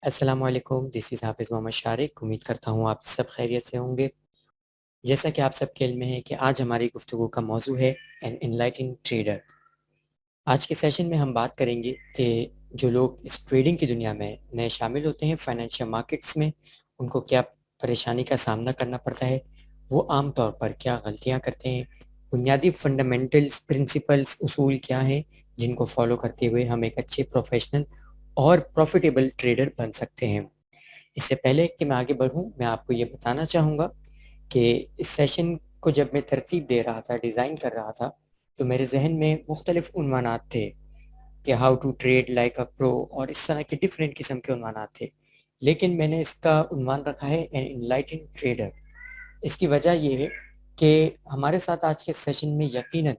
अस्सलाम वालेकुम, this is हाफ़िज़ मोहम्मद शारिक। उम्मीद करता हूँ आप सब खैरियत से होंगे। जैसा कि आप सबके इल्म में है कि आज हमारी गुफ्तगू का मौजू है एन एनलाइटेंड ट्रेडर। आज के सेशन में हम बात करेंगे कि जो लोग इस ट्रेडिंग की दुनिया में नए शामिल होते हैं फाइनेंशियल मार्केट्स में, उनको क्या परेशानी का सामना करना पड़ता है, वो आम तौर पर क्या गलतियाँ करते हैं, बुनियादी फंडामेंटल्स, प्रिंसिपल्स, उसूल क्या हैं, जिनको फॉलो करते हुए हम एक अच्छे प्रोफेशनल और प्रॉफिटेबल ट्रेडर बन सकते हैं। इससे पहले कि मैं आगे बढ़ूँ, मैं आपको ये बताना चाहूँगा कि इस सेशन को जब मैं तरतीब दे रहा था, डिज़ाइन कर रहा था, तो मेरे ज़हन में मुख्तलिफ़ उन्वानात थे कि how to trade like a pro और इस तरह के डिफरेंट किस्म के उन्वानात थे। लेकिन मैंने इसका उन्वान रखा है एन एनलाइटेंड ट्रेडर। इसकी वजह ये है कि हमारे साथ आज के सेशन में यकीनन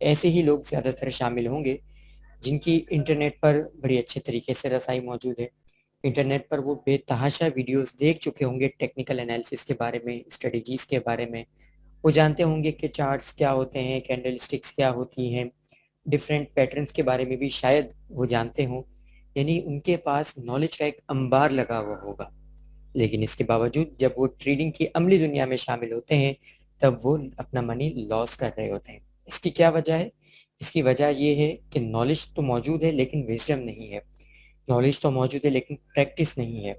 ऐसे ही लोग ज़्यादातर शामिल होंगे, जिनकी इंटरनेट पर बड़ी अच्छे तरीके से रसाई मौजूद है। इंटरनेट पर वो बेतहाशा वीडियोस देख चुके होंगे टेक्निकल एनालिसिस के बारे में, स्ट्रेटजीज के बारे में। वो जानते होंगे कि चार्ट्स क्या होते हैं, कैंडलस्टिक्स क्या होती हैं, डिफरेंट पैटर्न्स के बारे में भी शायद वो जानते हों। यानी उनके पास नॉलेज का एक अंबार लगा हुआ होगा। लेकिन इसके बावजूद जब वो ट्रेडिंग की अमली दुनिया में शामिल होते हैं, तब वो अपना मनी लॉस कर रहे होते हैं। इसकी क्या वजह है? इसकी वजह ये है कि नॉलेज तो मौजूद है लेकिन विज़डम नहीं है। नॉलेज तो मौजूद है लेकिन प्रैक्टिस नहीं है।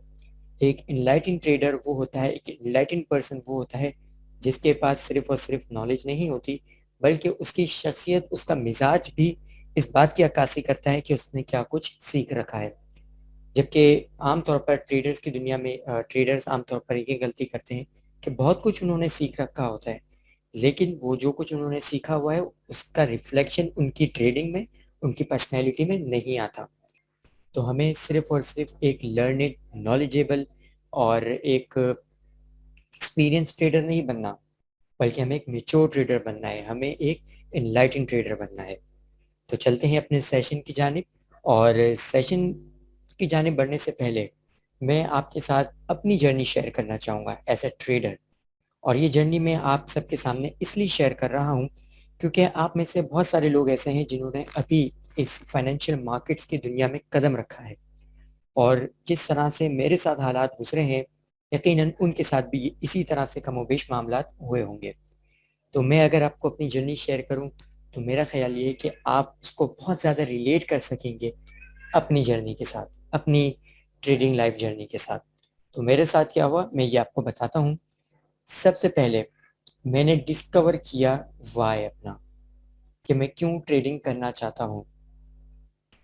एक एनलाइटेंड ट्रेडर वो होता है, एक एनलाइटेंड पर्सन वो होता है जिसके पास सिर्फ़ और सिर्फ़ नॉलेज नहीं होती, बल्कि उसकी शख्सियत, उसका मिज़ाज भी इस बात की अक्कासी करता है कि उसने क्या कुछ सीख रखा है। जबकि आम तौर पर ट्रेडर्स की दुनिया में ट्रेडर्स आम तौर पर ये गलती करते हैं कि बहुत कुछ उन्होंने सीख रखा होता है, लेकिन वो जो कुछ उन्होंने सीखा हुआ है, उसका रिफ्लेक्शन उनकी ट्रेडिंग में, उनकी पर्सनैलिटी में नहीं आता। तो हमें सिर्फ़ और सिर्फ़ एक लर्नेड, नॉलेजेबल और एक एक्सपीरियंस ट्रेडर नहीं बनना, बल्कि हमें एक मैच्योर ट्रेडर बनना है, हमें एक एनलाइटेंड ट्रेडर बनना है। तो चलते हैं अपने सेशन की जानिब। और सेशन की जानिब बढ़ने से पहले मैं आपके साथ अपनी जर्नी शेयर करना चाहूँगा एज़ अ ट्रेडर। और ये जर्नी मैं आप सबके सामने इसलिए शेयर कर रहा हूँ, क्योंकि आप में से बहुत सारे लोग ऐसे हैं जिन्होंने अभी इस फाइनेंशियल मार्केट्स की दुनिया में कदम रखा है। और जिस तरह से मेरे साथ हालात गुज़रे हैं, यकीनन उनके साथ भी इसी तरह से कमोबेश मामलात हुए होंगे। तो मैं अगर आपको अपनी जर्नी शेयर करूँ, तो मेरा ख़्याल ये है कि आप उसको बहुत ज़्यादा रिलेट कर सकेंगे अपनी जर्नी के साथ, अपनी ट्रेडिंग लाइफ़ जर्नी के साथ। तो मेरे साथ क्या हुआ, मैं ये आपको बताता हूँ। सबसे पहले मैंने डिस्कवर किया व्हाय अपना, कि मैं क्यों ट्रेडिंग करना चाहता हूँ।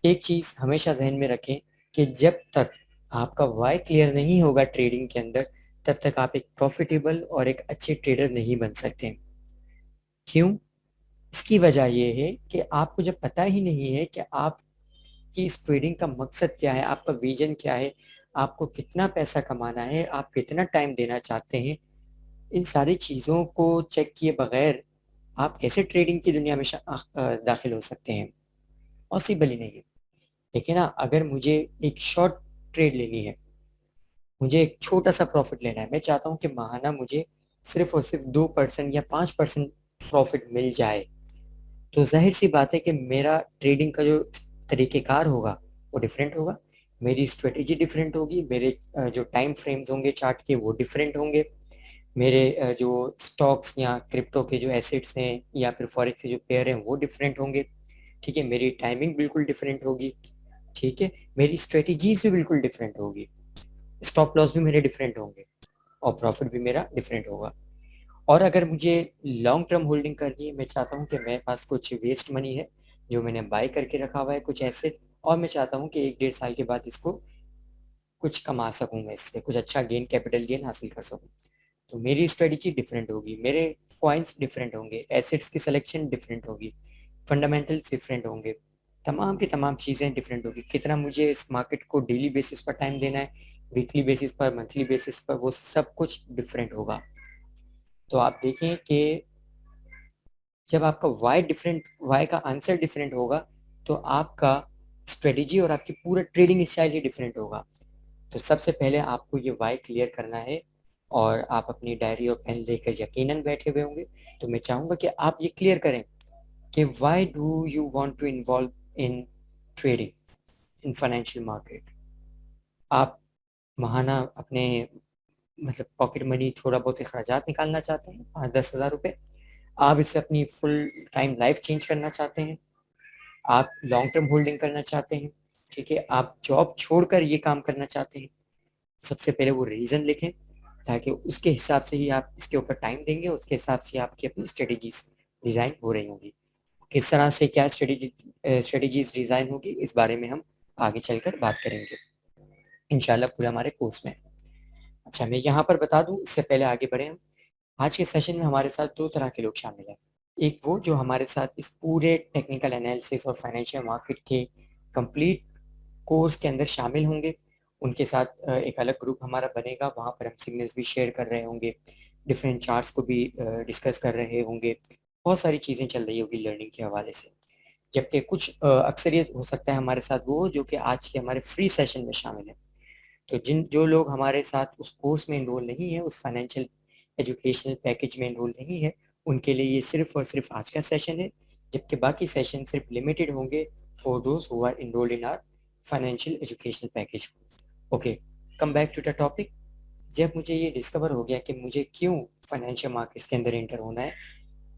एक चीज़ हमेशा ज़हन में रखें कि जब तक आपका व्हाय क्लियर नहीं होगा ट्रेडिंग के अंदर, तब तक आप एक प्रॉफ़िटेबल और एक अच्छे ट्रेडर नहीं बन सकते। क्यों? इसकी वजह ये है कि आपको जब पता ही नहीं है कि आपकी इस ट्रेडिंग का मकसद क्या है, आपका विज़न क्या है, आपको कितना पैसा कमाना है, आप कितना टाइम देना चाहते हैं, इन सारी चीज़ों को चेक किए बगैर आप कैसे ट्रेडिंग की दुनिया में दाखिल हो सकते हैं? पॉसिबल ही नहीं है। देखिए ना, अगर मुझे एक शॉर्ट ट्रेड लेनी है, मुझे एक छोटा-सा प्रॉफ़िट लेना है, मैं चाहता हूँ कि माहाना मुझे सिर्फ़ और सिर्फ़ 2% या 5% प्रॉफ़िट मिल जाए, तो ज़ाहिर-सी बात है कि मेरा ट्रेडिंग का जो तरीक़ेकार होगा, वो डिफरेंट होगा। मेरी स्ट्रैटेजी डिफरेंट होगी, मेरे जो टाइम फ्रेम्स होंगे चार्ट के वो डिफरेंट होंगे। मेरे जो स्टॉक्स या क्रिप्टो के जो एसेट्स हैं या फिर फॉरेक्स के जो पेयर हैं वो डिफरेंट होंगे, ठीक है? मेरी टाइमिंग बिल्कुल डिफरेंट होगी, ठीक है? मेरी स्ट्रैटेजीज़ भी बिल्कुल डिफरेंट होगी, स्टॉप लॉस भी मेरे डिफरेंट होंगे और प्रॉफ़िट भी मेरा डिफरेंट होगा। और अगर मुझे लॉन्ग टर्म होल्डिंग करनी है, मैं चाहता हूँ कि मेरे पास कुछ वेस्ट मनी है, जो मैंने बाय करके रखा हुआ है कुछ एसेट, और मैं चाहता हूँ कि 1 डेढ़ साल के बाद इसको कुछ कमा सकूँ मैं इससे, कुछ अच्छा गेन कैपिटल गेन हासिल कर सकूँ। तो मेरी स्ट्रेटजी डिफरेंट होगी, मेरे पॉइंट्स डिफरेंट होंगे, एसेट्स की सिलेक्शन डिफरेंट होगी, फंडामेंटल्स डिफरेंट होंगे, तमाम की तमाम चीज़ें डिफरेंट होगी। कितना मुझे इस मार्केट को डेली बेसिस पर टाइम देना है, वीकली बेसिस पर, मंथली बेसिस पर, वो सब कुछ डिफरेंट होगा। तो आप देखें कि जब आपका व्हाय का आंसर डिफरेंट होगा, तो आपका स्ट्रेटजी और आपकी पूरा ट्रेडिंग स्टाइल ही डिफरेंट होगा। तो सबसे पहले आपको ये व्हाय क्लियर करना है, और आप अपनी डायरी और पेन लेकर यकीनन बैठे हुए होंगे। तो मैं चाहूँगा कि आप ये क्लियर करें कि why do you want to involve in trading in financial market? आप महाना अपने मतलब पॉकेट मनी थोड़ा बहुत अखराजात निकालना चाहते हैं, 5-10 हज़ार रुपये, आप इससे अपनी फुल टाइम लाइफ चेंज करना चाहते हैं, आप लॉन्ग टर्म होल्डिंग करना चाहते हैं, ठीक है, आप जॉब छोड़कर ये काम करना चाहते हैं, सबसे पहले वो रीज़न लिखें, ताकि उसके हिसाब से ही आप इसके ऊपर टाइम देंगे, उसके हिसाब से आपकी अपनी स्ट्रेटेजीज डिज़ाइन हो रही होंगी। किस तरह से क्या स्ट्रेटेजीज डिज़ाइन होगी, इस बारे में हम आगे चलकर बात करेंगे इंशाल्लाह पूरे हमारे कोर्स में। अच्छा, मैं यहाँ पर बता दूँ इससे पहले आगे बढ़े हम, आज के सेशन में हमारे साथ 2 तरह के लोग शामिल हैं। एक वो जो हमारे साथ इस पूरे टेक्निकल एनालिसिस और फाइनेंशियल मार्केट के कंप्लीट कोर्स के अंदर शामिल होंगे। उनके साथ एक अलग ग्रुप हमारा बनेगा, वहाँ पर हम सिग्नल्स भी शेयर कर रहे होंगे, डिफरेंट चार्ट्स को भी डिस्कस कर रहे होंगे, बहुत सारी चीज़ें चल रही होगी लर्निंग के हवाले से। जबकि कुछ अक्सरियत हो सकता है हमारे साथ वो जो कि आज के हमारे फ्री सेशन में शामिल है। तो जो लोग हमारे साथ उस कोर्स में इनरोल नहीं है, उस फाइनेंशियल एजुकेशनल पैकेज में इनरोल नहीं है, उनके लिए ये सिर्फ और सिर्फ आज का सेशन है, जबकि बाकी सेशन सिर्फ लिमिटेड होंगे for those who are enrolled in our financial educational package. Okay, come back to the topic. जब मुझे ये डिस्कवर हो गया कि मुझे क्यों फाइनेंशियल मार्केट्स के अंदर एंटर होना है,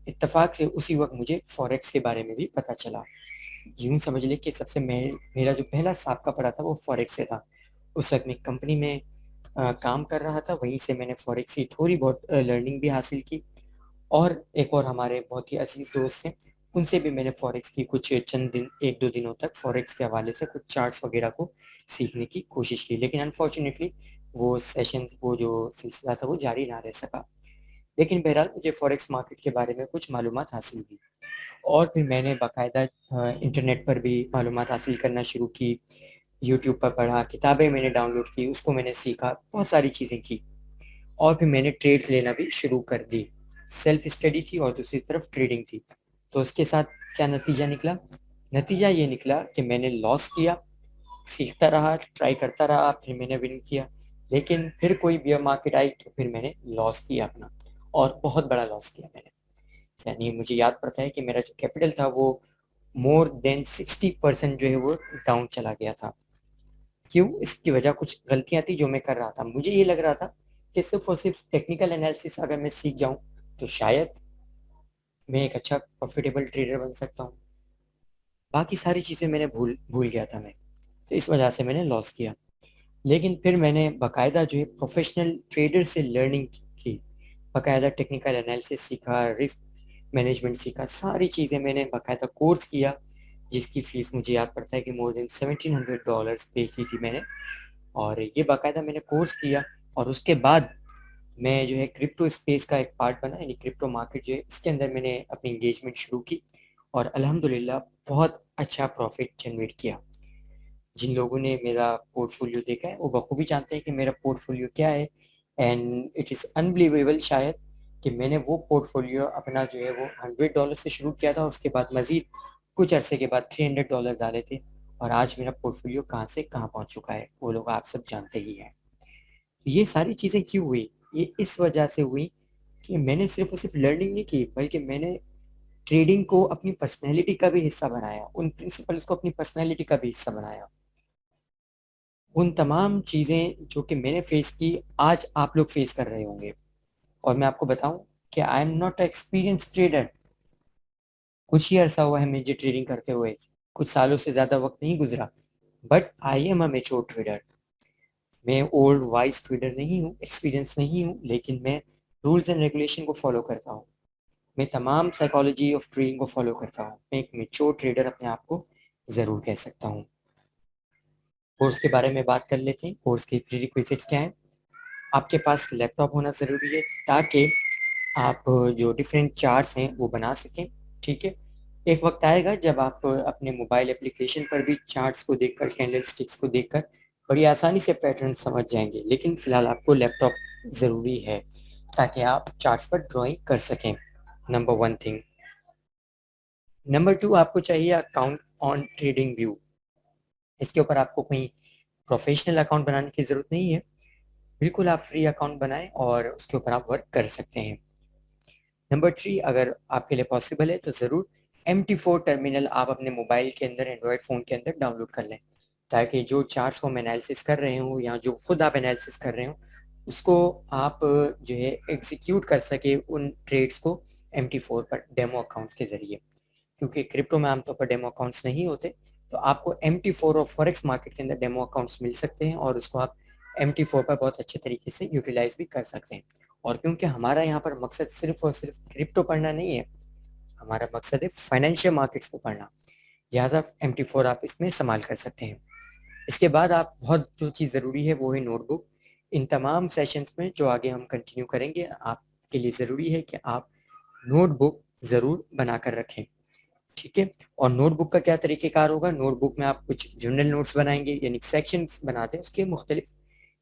इत्तेफाक से उसी वक्त मुझे फॉरेक्स के बारे में भी पता चला। यूं समझ ले कि मेरा जो पहला साबका पड़ा था वो फॉरेक्स से था। उस वक्त मैं कंपनी में काम कर रहा था, वहीं से मैंने फॉरेक्स की थोड़ी बहुत लर्निंग भी हासिल की, और एक और हमारे बहुत ही अजीज दोस्त हैं, उनसे भी मैंने फॉरेक्स की कुछ चंद दिन 1-2 दिनों तक फॉरेक्स के हवाले से कुछ चार्ट्स वगैरह को सीखने की कोशिश की, लेकिन अनफॉर्चुनेटली वो सेशन, वो जो सिलसिला था वो जारी ना रह सका। लेकिन बहरहाल मुझे फॉरेक्स मार्केट के बारे में कुछ मालूमात हासिल हुई, और फिर मैंने बाकायदा इंटरनेट पर भी मालूमात हासिल करना शुरू की, यूट्यूब पर पढ़ा, किताबें मैंने डाउनलोड की, उसको मैंने सीखा, बहुत सारी चीज़ें की, और फिर मैंने ट्रेड्स लेना भी शुरू कर दी। सेल्फ स्टडी थी और दूसरी तरफ ट्रेडिंग थी। तो उसके साथ क्या नतीजा निकला? नतीजा ये निकला कि मैंने लॉस किया, सीखता रहा, ट्राई करता रहा, फिर मैंने विन किया, लेकिन फिर कोई बियर मार्केट आई तो फिर मैंने लॉस किया अपना, और बहुत बड़ा लॉस किया मैंने। यानी मुझे याद पड़ता है कि मेरा जो कैपिटल था वो मोर देन 60% जो है वो डाउन चला गया था। क्यों? इसकी वजह कुछ गलतियां थी जो मैं कर रहा था। मुझे ये लग रहा था कि सिर्फ और सिर्फ टेक्निकल एनालिसिस अगर मैं सीख जाऊं तो शायद मैं एक अच्छा प्रॉफिटेबल ट्रेडर बन सकता हूँ। बाकी सारी चीज़ें मैंने भूल भूल गया था मैं, तो इस वजह से मैंने लॉस किया। लेकिन फिर मैंने बाकायदा जो है प्रोफेशनल ट्रेडर से लर्निंग की, बाकायदा टेक्निकल एनालिसिस सीखा, रिस्क मैनेजमेंट सीखा, सारी चीज़ें मैंने बाकायदा कोर्स किया, जिसकी फ़ीस मुझे याद पड़ता है कि मोर देन $1700 पे की थी मैंने, और ये बाकायदा मैंने कोर्स किया। और उसके बाद मैं जो है क्रिप्टो स्पेस का एक पार्ट बना, यानी क्रिप्टो मार्केट जो है इसके अंदर मैंने अपनी एंगेजमेंट शुरू की, और अल्हम्दुलिल्लाह बहुत अच्छा प्रॉफिट जनरेट किया। जिन लोगों ने मेरा पोर्टफोलियो देखा है वो बखूबी जानते हैं कि मेरा पोर्टफोलियो क्या है, एंड इट इज़ अनबिलीवेबल शायद कि मैंने वो पोर्टफोलियो अपना जो है वो $100 से शुरू किया था, उसके बाद मज़ीद कुछ अरसे के बाद $300 डाले थे, और आज मेरा पोर्टफोलियो कहाँ से कहाँ पहुँच चुका है वो लोग आप सब जानते ही हैं। ये सारी चीज़ें क्यों हुई? ये इस वजह से हुई कि मैंने सिर्फ और सिर्फ लर्निंग नहीं की, बल्कि मैंने ट्रेडिंग को अपनी पर्सनैलिटी का भी हिस्सा बनाया, उन प्रिंसिपल्स को अपनी पर्सनैलिटी का भी हिस्सा बनाया। उन तमाम चीज़ें जो कि मैंने फेस की, आज आप लोग फेस कर रहे होंगे। और मैं आपको बताऊं कि I am not experience trader. कुछ ही अरसा हुआ है मुझे ट्रेडिंग करते हुए, कुछ सालों से ज़्यादा वक्त नहीं गुजरा, but I am a mature trader. मैं ओल्ड वाइज ट्रेडर नहीं हूँ, एक्सपीरियंस नहीं हूँ, लेकिन मैं रूल्स एंड रेगुलेशन को फॉलो करता हूँ। मैं तमाम साइकोलॉजी ऑफ ट्रेडिंग को फॉलो करता हूँ। मैं एक मेच्योर ट्रेडर अपने आप को ज़रूर कह सकता हूँ। कोर्स के बारे में बात कर लेते हैं। कोर्स के प्रीरिक्विजिट्स क्या हैं? आपके पास लैपटॉप होना ज़रूरी है, ताकि आप जो डिफरेंट चार्ट्स हैं वो बना सकें, ठीक है। एक वक्त आएगा जब आप अपने मोबाइल एप्लीकेशन पर भी चार्ट्स को देखकर, कैंडल स्टिक्स को देखकर बड़ी आसानी से पैटर्न समझ जाएंगे, लेकिन फ़िलहाल आपको लैपटॉप ज़रूरी है ताकि आप चार्ट्स पर ड्राइंग कर सकें। Number 1 thing. नंबर 2, आपको चाहिए अकाउंट ऑन ट्रेडिंग व्यू। इसके ऊपर आपको कहीं प्रोफेशनल अकाउंट बनाने की ज़रूरत नहीं है, बिल्कुल आप फ्री अकाउंट बनाएं और उसके ऊपर आप वर्क कर सकते हैं। नंबर 3, अगर आपके लिए पॉसिबल है तो ज़रूर MT4 टर्मिनल आप अपने मोबाइल के अंदर, एंड्रॉयड फ़ोन के अंदर डाउनलोड कर लें, ताकि जो चार्ट्स को हम एनालिसिस कर रहे हो या जो खुद आप एनालिसिस कर रहे हो उसको आप जो है एग्जीक्यूट कर सके उन ट्रेड्स को MT4 पर डेमो अकाउंट्स के जरिए। क्योंकि क्रिप्टो में आमतौर पर डेमो अकाउंट्स नहीं होते, तो आपको MT4 और फॉरेक्स मार्केट के अंदर डेमो अकाउंट्स मिल सकते हैं और उसको आप MT4 पर बहुत अच्छे तरीके से यूटिलाइज भी कर सकते हैं। और क्योंकि हमारा यहाँ पर मकसद सिर्फ और सिर्फ क्रिप्टो पढ़ना नहीं है, हमारा मकसद है फाइनेंशियल मार्केट्स को पढ़ना, लिहाजा MT4 आप इसमें इस्तेमाल कर सकते हैं। इसके बाद आप बहुत जो चीज़ ज़रूरी है वो है नोटबुक। इन तमाम सेशंस में जो आगे हम कंटिन्यू करेंगे आपके लिए ज़रूरी है कि आप नोटबुक ज़रूर बना कर रखें, ठीक है। और नोटबुक का क्या तरीक़ेकार होगा, नोटबुक में आप कुछ जनरल नोट्स बनाएंगे, यानी सेक्शंस बनाते हैं, उसके मुख्तलिफ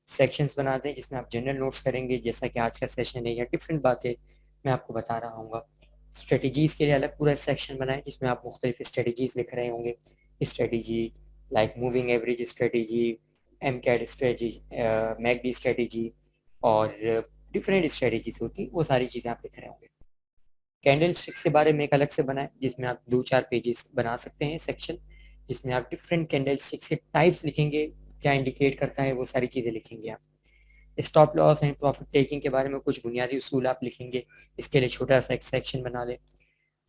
सेक्शंस बनाते हैं जिसमें आप जनरल नोट्स करेंगे, जैसा कि आज का सेशन है या डिफरेंट बातें मैं आपको बता रहा हूँ। स्ट्रेटजीज़ के लिए अलग पूरा सेक्शन बनाएं जिसमें आप मुख्तलिफ स्ट्रेटजीज़ लिख रहे होंगे, strategy like moving average strategy, MCAD strategy, McD strategy और डिफरेंट स्ट्रेटजीज होती हैं, वो सारी चीज़ें आप लिख रहे होंगे। कैंडल स्टिक्स के बारे में एक अलग से बनाएं जिसमें आप 2-4 पेजेस बना सकते हैं सेक्शन, जिसमें आप डिफरेंट कैंडल स्टिक्स के टाइप्स लिखेंगे, क्या इंडिकेट करता है वो सारी चीज़ें लिखेंगे आप। Stop loss and profit taking के बारे में कुछ बुनियादी उसूल आप लिखेंगे, इसके लिए छोटा सा एक सेक्शन बना लें।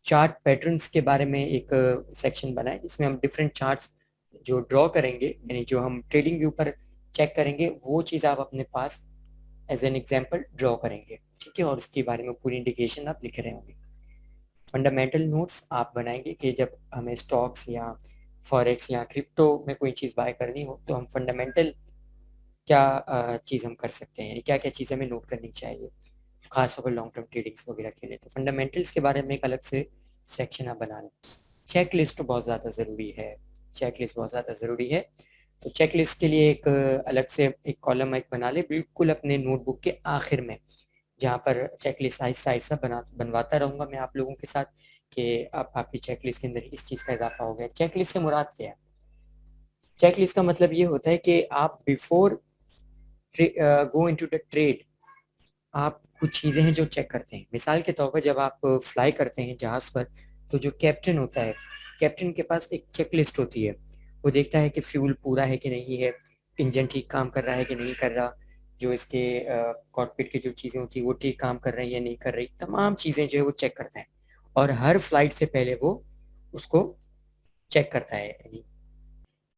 चार्ट पैटर्न्स के बारे में एक सेक्शन बनाएं जिसमें हम डिफरेंट चार्ट्स जो ड्रॉ करेंगे, यानी जो हम ट्रेडिंग व्यू पर चेक करेंगे, वो चीज़ आप अपने पास एज एन एग्जांपल ड्रॉ करेंगे, ठीक है। और उसके बारे में पूरी इंडिकेशन आप लिख रहे होंगे। फंडामेंटल नोट्स आप बनाएंगे कि जब हमें स्टॉक्स या फॉरेक्स या क्रिप्टो में कोई चीज़ बाय करनी हो तो हम फंडामेंटल क्या चीज़ हम कर सकते हैं, यानी क्या क्या चीज़ हमें नोट करनी चाहिए, खासतौर पर लॉन्ग टर्म ट्रेडिंग्स वगैरह के लिए। तो फंडामेंटल्स के बारे में एक अलग से सेक्शन आप बना लें। चेक लिस्ट बहुत ज़्यादा ज़रूरी है, चेक लिस्ट बहुत ज़्यादा ज़रूरी है। तो चेक लिस्ट के लिए एक अलग से एक कॉलम एक बना ले बिल्कुल अपने नोटबुक के आखिर में, जहाँ पर चेक लिस्ट आहिस्ता आहिस्ता बनवाता रहूँगा मैं आप लोगों के साथ कि अब आपकी चेक लिस्ट के अंदर इस चीज़ का इजाफा हो गया। चेक लिस्ट से मुराद क्या है? चेक लिस्ट का मतलब ये होता है कि आप before go into the trade आप कुछ चीज़ें हैं जो चेक करते हैं। मिसाल के तौर पर जब आप फ्लाई करते हैं जहाज़ पर, तो जो कैप्टन होता है, कैप्टन के पास एक चेक लिस्ट होती है। वो देखता है कि फ्यूल पूरा है कि नहीं है, इंजन ठीक काम कर रहा है कि नहीं कर रहा, जो इसके कॉकपिट की जो चीज़ें होती है वो ठीक काम कर रही है या नहीं कर रही, तमाम चीज़ें जो है वो चेक करता है। और हर फ्लाइट से पहले वो उसको चेक करता है, यानी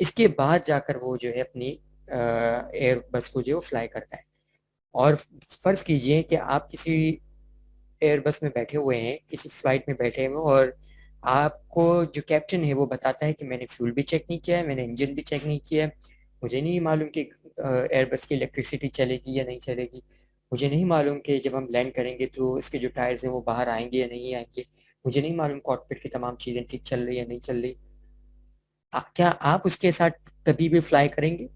इसके बाद जाकर वो जो है अपनी एयर बस को जो है वो फ्लाई करता है। और फर्ज कीजिए कि आप किसी एयरबस में बैठे हुए हैं, किसी फ्लाइट में बैठे हुए, और आपको जो कैप्टन है वो बताता है कि मैंने फ्यूल भी चेक नहीं किया है, मैंने इंजन भी चेक नहीं किया है, मुझे नहीं मालूम कि एयरबस की इलेक्ट्रिसिटी चलेगी या नहीं चलेगी, मुझे नहीं मालूम कि जब हम लैंड करेंगे तो इसके जो टायर्स हैं वो बाहर आएंगे या नहीं आएंगे, मुझे नहीं मालूम कॉकपिट की तमाम चीज़ें ठीक चल रही है या नहीं चल रही। क्या आप उसके साथ कभी भी फ्लाई करेंगे?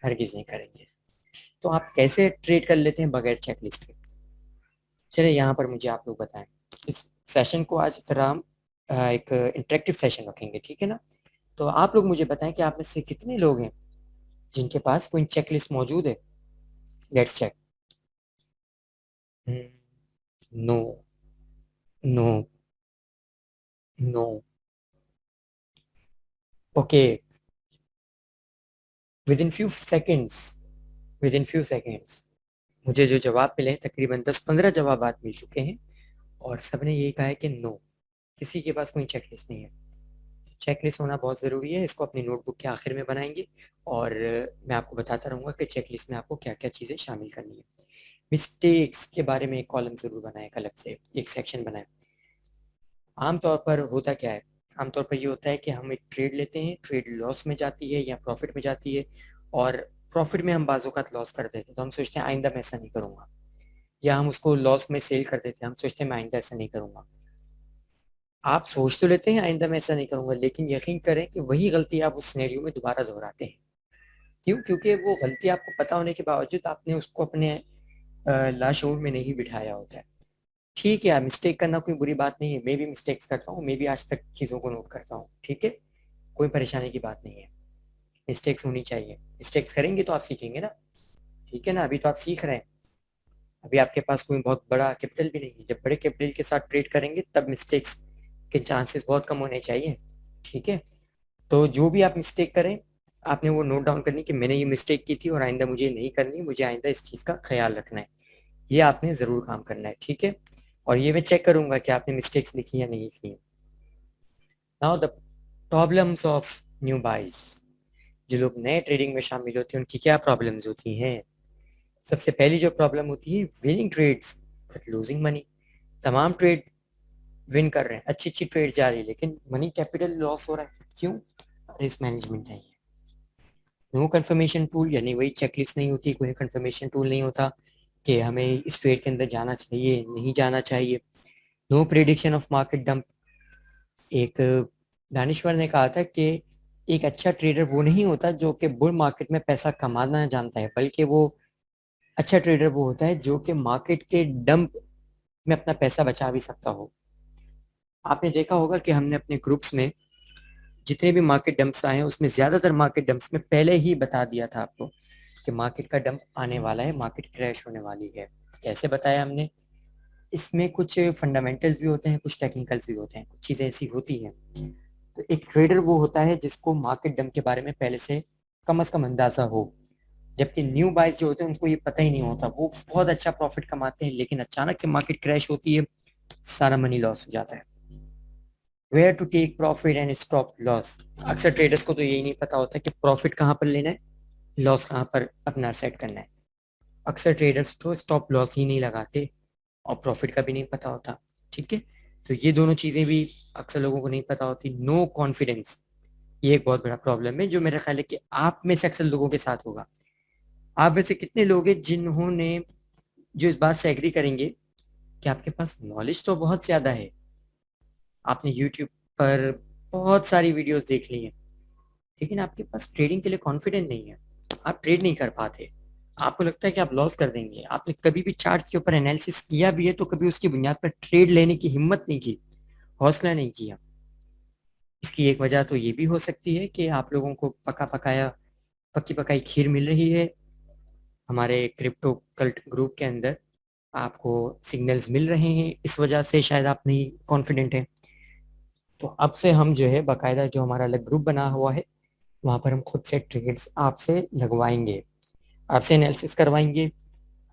हरगिज नहीं करेंगे। तो आप कैसे ट्रेड कर लेते हैं बगैर चेकलिस्ट के? चलिए यहाँ पर मुझे आप लोग बताएं। इस सेशन को आज तरह हम एक इंटरेक्टिव सेशन रखेंगे, ठीक है ना। तो आप लोग मुझे बताएं कि आप में से कितने लोग हैं जिनके पास कोई चेकलिस्ट मौजूद है। Let's check. No, no, no. Okay, within few seconds, within few seconds मुझे जो जवाब मिले हैं, तकरीबन 10-15 जवाब मिल चुके हैं और सबने यही कहा है कि नो, किसी के पास कोई चेकलिस्ट नहीं है। चेकलिस्ट होना बहुत ज़रूरी है, इसको अपनी नोटबुक के आखिर में बनाएंगे और मैं आपको बताता रहूँगा कि चेकलिस्ट में आपको क्या क्या चीज़ें शामिल करनी है। मिस्टेक्स के बारे में एक कॉलम ज़रूर बनाएं, एक अलग से एक सेक्शन बनाएं। आमतौर पर होता क्या है, आमतौर पर ये होता है कि हम एक ट्रेड लेते हैं, ट्रेड लॉस में जाती है या प्रॉफिट में जाती है, और प्रॉफिट में हम बाज़ लॉस कर देते हैं तो हम सोचते हैं आइंदा मैं ऐसा नहीं करूँगा, या हम उसको लॉस में सेल कर देते हैं, हम सोचते हैं मैं आइंदा ऐसा नहीं करूँगा। आप सोच तो लेते हैं आइंदा मैं ऐसा नहीं करूँगा, लेकिन यकीन करें कि वही गलती आप उस सिनेरियो में दोबारा दोहराते हैं। क्यों? क्योंकि वो गलती आपको पता होने के बावजूद आपने उसको अपने लाशऊर में नहीं बिठाया होता है। ठीक है, मिस्टेक करना कोई बुरी बात नहीं है, मैं भी मिस्टेक्स करता हूँ, मैं भी आज तक चीज़ों को नोट करता हूँ, ठीक है, कोई परेशानी की बात नहीं है, मिस्टेक्स होनी चाहिए, मिस्टेक्स करेंगे तो आप सीखेंगे ना, ठीक है ना। अभी तो आप सीख रहे हैं, अभी आपके पास कोई बहुत बड़ा कैपिटल भी नहीं है, जब बड़े कैपिटल के साथ ट्रेड करेंगे तब मिस्टेक्स के चांसेस बहुत कम होने चाहिए, ठीक है। तो जो भी आप मिस्टेक करें आपने वो नोट डाउन करनी कि मैंने ये मिस्टेक की थी और आइंदा मुझे नहीं करनी, मुझे आइंदा इस चीज़ का ख्याल रखना है। ये आपने ज़रूर काम करना है, ठीक है। और ये मैं चेक करूंगा कि आपने मिस्टेक्स लिखी या नहीं लिखी। Now the problems of newbies. जो लोग नए ट्रेडिंग में शामिल होते हैं उनकी क्या प्रॉब्लम्स होती हैं। सबसे पहली जो प्रॉब्लम होती है, winning trades but losing money. तमाम ट्रेड विन कर रहे हैं, अच्छी अच्छी ट्रेड जा रही है, लेकिन मनी कैपिटल लॉस हो रहा है। क्यों? रिस्क मैनेजमेंट नहीं है। नो कंफर्मेशन टूल, यानी वही चेकलिस्ट नहीं होती, कोई कंफर्मेशन टूल नहीं होता कि हमें इस ट्रेड के अंदर जाना चाहिए नहीं जाना चाहिए। No prediction of market dump. एक दानिश्वर ने कहा था कि एक अच्छा ट्रेडर वो नहीं होता जो कि बुल मार्केट में पैसा कमाना जानता है, बल्कि वो अच्छा ट्रेडर वो होता है जो कि मार्केट के डंप में अपना पैसा बचा भी सकता हो। आपने देखा होगा कि हमने अपने ग्रुप्स में जितने भी मार्केट डंप्स आए हैं उसमें ज्यादातर मार्केट डंप्स में पहले ही बता दिया था आपको कि मार्केट का डंप आने वाला है, मार्केट क्रैश होने वाली है। कैसे बताया हमने? इसमें कुछ फंडामेंटल्स भी होते हैं, कुछ टेक्निकल्स भी होते हैं, कुछ चीजें ऐसी होती हैं। तो एक ट्रेडर वो होता है जिसको मार्केट डंप के बारे में पहले से कम से कम अंदाजा हो। जबकि न्यू बाइज जो होते हैं उनको ये पता ही नहीं होता, वो बहुत अच्छा प्रॉफिट कमाते हैं, लेकिन अचानक से मार्केट क्रैश होती है, सारा मनी लॉस हो जाता है। Where to take profit and stop loss. अक्सर ट्रेडर्स को तो यही नहीं पता होता कि प्रॉफिट कहाँ पर लेना है, लॉस कहाँ पर अपना सेट करना है। अक्सर ट्रेडर्स तो स्टॉप लॉस ही नहीं लगाते और प्रॉफिट का भी नहीं पता होता, ठीक है। तो ये दोनों चीजें भी अक्सर लोगों को नहीं पता होती। नो कॉन्फिडेंस, ये एक बहुत बड़ा प्रॉब्लम है जो मेरा ख्याल है कि आप में से अक्सर लोगों के साथ होगा। आप में से कितने लोग हैं जिन्होंने जो इस बात से एग्री करेंगे कि आपके पास नॉलेज तो बहुत ज्यादा है, आपने यूट्यूब पर बहुत सारी वीडियोस देख ली हैं, लेकिन आपके पास ट्रेडिंग के लिए कॉन्फिडेंट नहीं है, आप ट्रेड नहीं कर पाते, आपको लगता है कि आप लॉस कर देंगे। आपने कभी भी चार्ट्स के ऊपर एनालिसिस किया भी है तो कभी उसकी बुनियाद पर ट्रेड लेने की हिम्मत नहीं की, हौसला नहीं किया। इसकी एक वजह तो ये भी हो सकती है कि आप लोगों को पका पकाया पक्की पकाई खीर मिल रही है। हमारे क्रिप्टो कल्ट ग्रुप के अंदर आपको सिग्नल्स मिल रहे हैं, इस वजह से शायद आप नहीं कॉन्फिडेंट हैं। तो अब से हम जो है बाकायदा जो हमारा अलग ग्रुप बना हुआ है वहां पर हम खुद से ट्रेड्स आपसे लगवाएंगे, आपसे एनालिसिस करवाएंगे,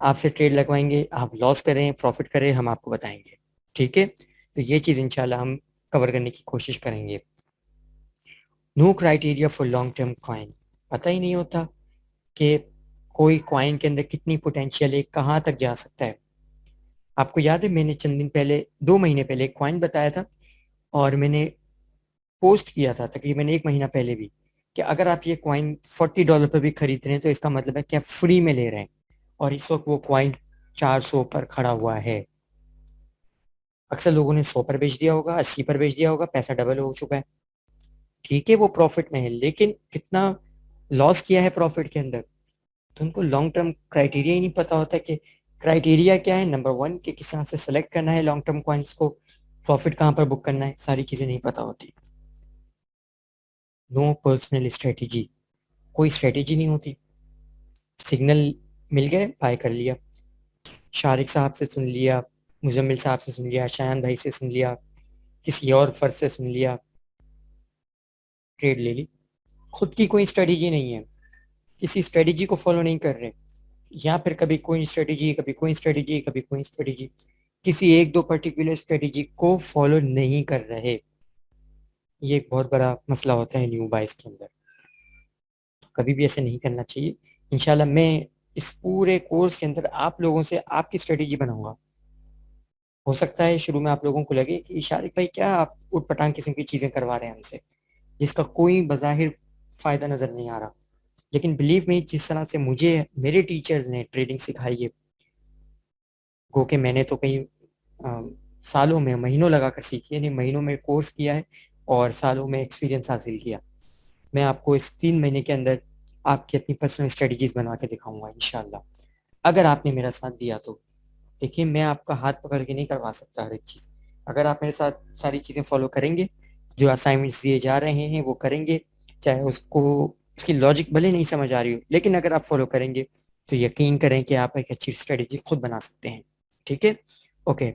आपसे ट्रेड लगवाएंगे। आप लॉस करें प्रॉफिट करें हम आपको बताएंगे, ठीक है। तो ये चीज़ इंशाल्लाह हम कवर करने की कोशिश करेंगे। No criteria for long term coin. पता ही नहीं होता कि कोई कॉइन के अंदर कितनी पोटेंशियल है, कहाँ तक जा सकता है। आपको याद है मैंने चंद दिन पहले 2 महीने पहले एक कॉइन बताया था और मैंने पोस्ट किया था तकरीबन 1 महीना पहले भी कि अगर आप ये कॉइन $40 पर भी खरीद रहे हैं तो इसका मतलब है कि आप फ्री में ले रहे हैं। और इस वक्त वो कॉइन 400 पर खड़ा हुआ है। अक्सर लोगों ने 100 पर बेच दिया होगा, 80 पर बेच दिया होगा, पैसा डबल हो चुका है। ठीक है वो प्रॉफिट में है, लेकिन कितना लॉस किया है प्रॉफिट के अंदर। तो उनको लॉन्ग टर्म क्राइटेरिया ही नहीं पता होता कि क्राइटेरिया क्या है, नंबर वन कि किस तरह से सेलेक्ट करना है लॉन्ग टर्म कॉइन्स को, प्रॉफिट कहाँ पर बुक करना है, सारी चीजें नहीं पता होती। नो पर्सनल स्ट्रेटेजी, कोई स्ट्रेटेजी नहीं होती। सिग्नल मिल गए बाय कर लिया, शारिक साहब से सुन लिया, मुजम्मिल साहब से सुन लिया, शायान भाई से सुन लिया, किसी और फर्ज से सुन लिया, ट्रेड ले ली। खुद की कोई स्ट्रेटेजी नहीं है, किसी स्ट्रेटेजी को फॉलो नहीं कर रहे, या फिर कभी कोई स्ट्रेटेजी कभी कोई स्ट्रेटेजी कभी कोई स्ट्रेटेजी, किसी एक दो पर्टिकुलर स्ट्रेटेजी को फॉलो नहीं कर रहे। ये एक बहुत बड़ा मसला होता है न्यू बाइस के अंदर। कभी भी ऐसे नहीं करना चाहिए। इंशाल्लाह मैं इस पूरे कोर्स के अंदर आप लोगों से आपकी स्ट्रेटेजी बनाऊंगा। हो सकता है शुरू में आप लोगों को लगे कि शारिक भाई क्या आप उठ पटांग किस्म की चीजें करवा रहे हैं हमसे, जिसका कोई बज़ाहिर फायदा नजर नहीं आ रहा। लेकिन बिलीव में जिस तरह से मुझे मेरे टीचर्स ने ट्रेडिंग सिखाई है, गो के मैंने तो कई सालों में महीनों लगाकर सीखी है, नहीं महीनों में कोर्स किया है और सालों में एक्सपीरियंस हासिल किया। मैं आपको इस 3 महीने के अंदर आपकी अपनी पर्सनल स्ट्रेटजीज बना के दिखाऊंगा इंशाल्लाह, अगर आपने मेरा साथ दिया तो। देखिए मैं आपका हाथ पकड़ के नहीं करवा सकता हर एक चीज़। अगर आप मेरे साथ सारी चीज़ें फॉलो करेंगे, जो असाइनमेंट्स दिए जा रहे हैं वो करेंगे, चाहे उसको उसकी लॉजिक भले नहीं समझ आ रही हो, लेकिन अगर आप फॉलो करेंगे तो यकीन करें कि आप एक अच्छी स्ट्रेटेजी खुद बना सकते हैं, ठीक है। ओके,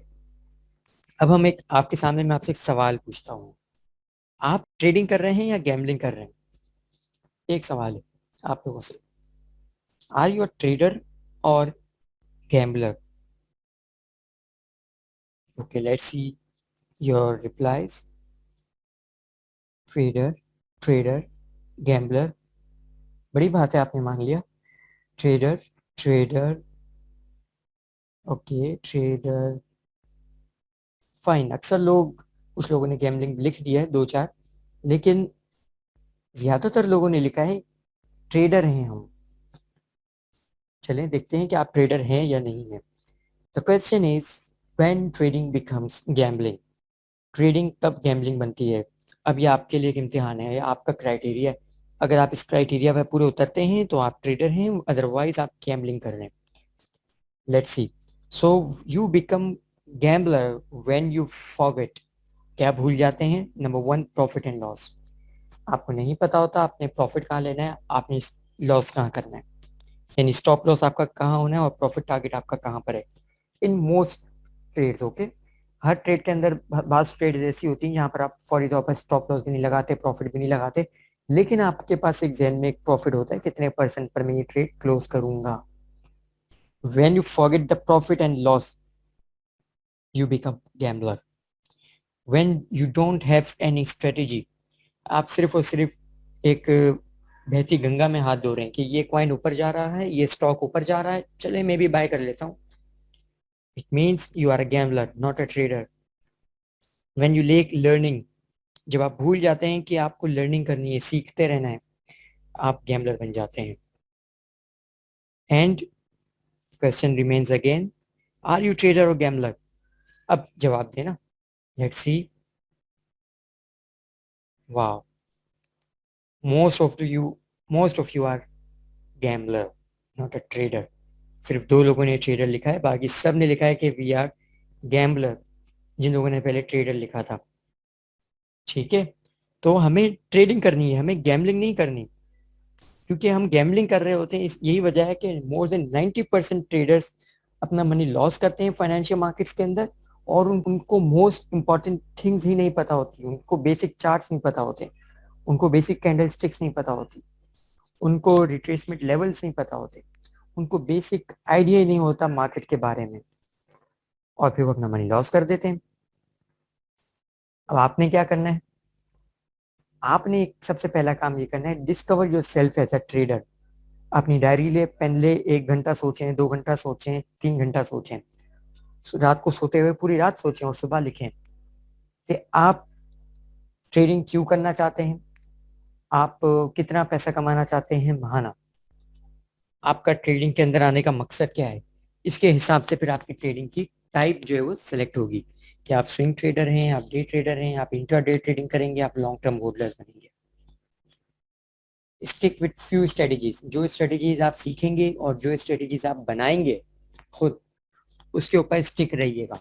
अब हम एक आपके सामने मैं आपसे एक सवाल पूछता हूँ। आप ट्रेडिंग कर रहे हैं या गैम्बलिंग कर रहे हैं? एक सवाल है आप लोगों से, आर यू अ ट्रेडर और gambler? Okay, let's see your replies. Trader, trader, gambler. बड़ी बात है, आपने मान लिया। Trader, trader, okay trader, fine. अक्सर लोग, कुछ लोगों ने गैम्बलिंग लिख दिया है, दो चार, लेकिन ज्यादातर लोगों ने लिखा है ट्रेडर हैं हम। चलें देखते हैं कि आप ट्रेडर हैं या नहीं है। The question is, when trading becomes gambling? Trading कब गैम्बलिंग बनती है? अब ये आपके लिए एक इम्तिहान है, आपका क्राइटेरिया है। अगर आप इस क्राइटेरिया पर पूरे उतरते हैं तो आप ट्रेडर हैं, अदरवाइज आप गैम्बलिंग कर रहे हैं। Let's see. So you become gambler when you forget. क्या भूल जाते हैं? Number one, profit and loss. आपको नहीं पता होता आपने प्रॉफिट कहाँ लेना है, आपने लॉस कहाँ करना है, यानी स्टॉप लॉस आपका कहाँ होना है और प्रॉफिट टारगेट आपका कहाँ पर है। इन मोस्ट ट्रेड्स, ओके, हर ट्रेड के अंदर बाज ट्रेड ऐसी होती है यहाँ पर आप फौरी तौर पर स्टॉप लॉस भी नहीं लगाते, प्रॉफिट भी नहीं लगाते, लेकिन आपके पास एक जहन में एक प्रॉफिट होता है, कितने परसेंट पर मैं ये ट्रेड क्लोज करूंगा। When you forget the profit and loss, you become gambler. When you don't have any strategy, आप सिर्फ और सिर्फ एक बहती गंगा में हाथ धो रहे हैं कि ये कॉइन ऊपर जा रहा है, ये स्टॉक ऊपर जा रहा है, चले मैं भी बाय कर लेता हूँ। It means you are a gambler, not a trader. When you lack learning, जब आप भूल जाते हैं कि आपको लर्निंग करनी है, सीखते रहना है, आप गैम्बलर बन जाते हैं। And question remains again, are you trader और गैम्बलर? अब जवाब देना। Let's see. Wow, most of you, most of you are gambler, not a trader. सिर्फ दो लोगों ने ट्रेडर लिखा है, बाकी सब ने लिखा है कि वी आर गैम्बलर, जिन लोगों ने पहले ट्रेडर लिखा था। ठीक है, तो हमें ट्रेडिंग करनी है, हमें गैम्बलिंग नहीं करनी, क्योंकि हम गैम्बलिंग कर रहे होते हैं। यही वजह है कि मोर देन 90% ट्रेडर्स अपना मनी लॉस करते हैं फाइनेंशियल मार्केट्स के अंदर, और उनको मोस्ट इंपॉर्टेंट थिंग्स ही नहीं पता होती, उनको बेसिक चार्ट्स नहीं पता होते, उनको बेसिक कैंडल स्टिक्स नहीं पता होती, उनको रिट्रेसमेंट लेवल्स नहीं पता होते, उनको बेसिक आइडिया ही नहीं होता मार्केट के बारे में, और फिर वो अपना मनी लॉस कर देते हैं। अब आपने क्या करना है? आपने सबसे पहला काम ये करना है, discover yourself as a trader. अपनी डायरी ले, पेन ले, 1 घंटा सोचें, 2 घंटा सोचें, 3 घंटा सोचें, रात को सोते हुए पूरी रात सोचें और सुबह लिखें कि आप ट्रेडिंग क्यों करना चाहते हैं, आप कितना पैसा कमाना चाहते हैं महाना, आपका ट्रेडिंग के अंदर आने का मकसद क्या है। इसके हिसाब से फिर आपकी ट्रेडिंग की टाइप जो है वो सिलेक्ट होगी कि आप स्विंग ट्रेडर हैं, आप डे ट्रेडर हैं, आप इंट्राडे ट्रेडिंग करेंगे, आप लॉन्ग टर्म होल्डर बनेंगे। स्टिक विथ फ्यू स्ट्रेटेजीज, जो स्ट्रेटेजीज आप सीखेंगे और जो स्ट्रेटेजीज आप बनाएंगे खुद, उसके ऊपर स्टिक रहिएगा।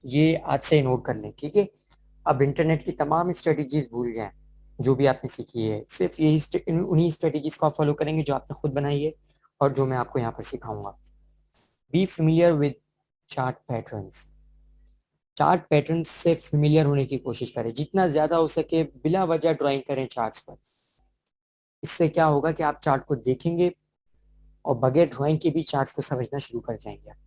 ये आज से नोट कर लें, ठीक है। अब इंटरनेट की तमाम स्ट्रेटेजीज भूल जाएं, जो भी आपने सीखी है, सिर्फ यही उन्हीं स्ट्रेटेजीज को आप फॉलो करेंगे जो आपने खुद बनाई है और जो मैं आपको यहाँ पर सिखाऊंगा। Be familiar with chart patterns. Chart pattern से फेमिलियर होने की कोशिश करें, जितना ज्यादा हो सके बिला वजह ड्राइंग करें चार्ट्स पर। इससे क्या होगा कि आप चार्ट को देखेंगे और बगैर ड्राइंग के भी चार्ट्स को समझना शुरू कर जाएंगे।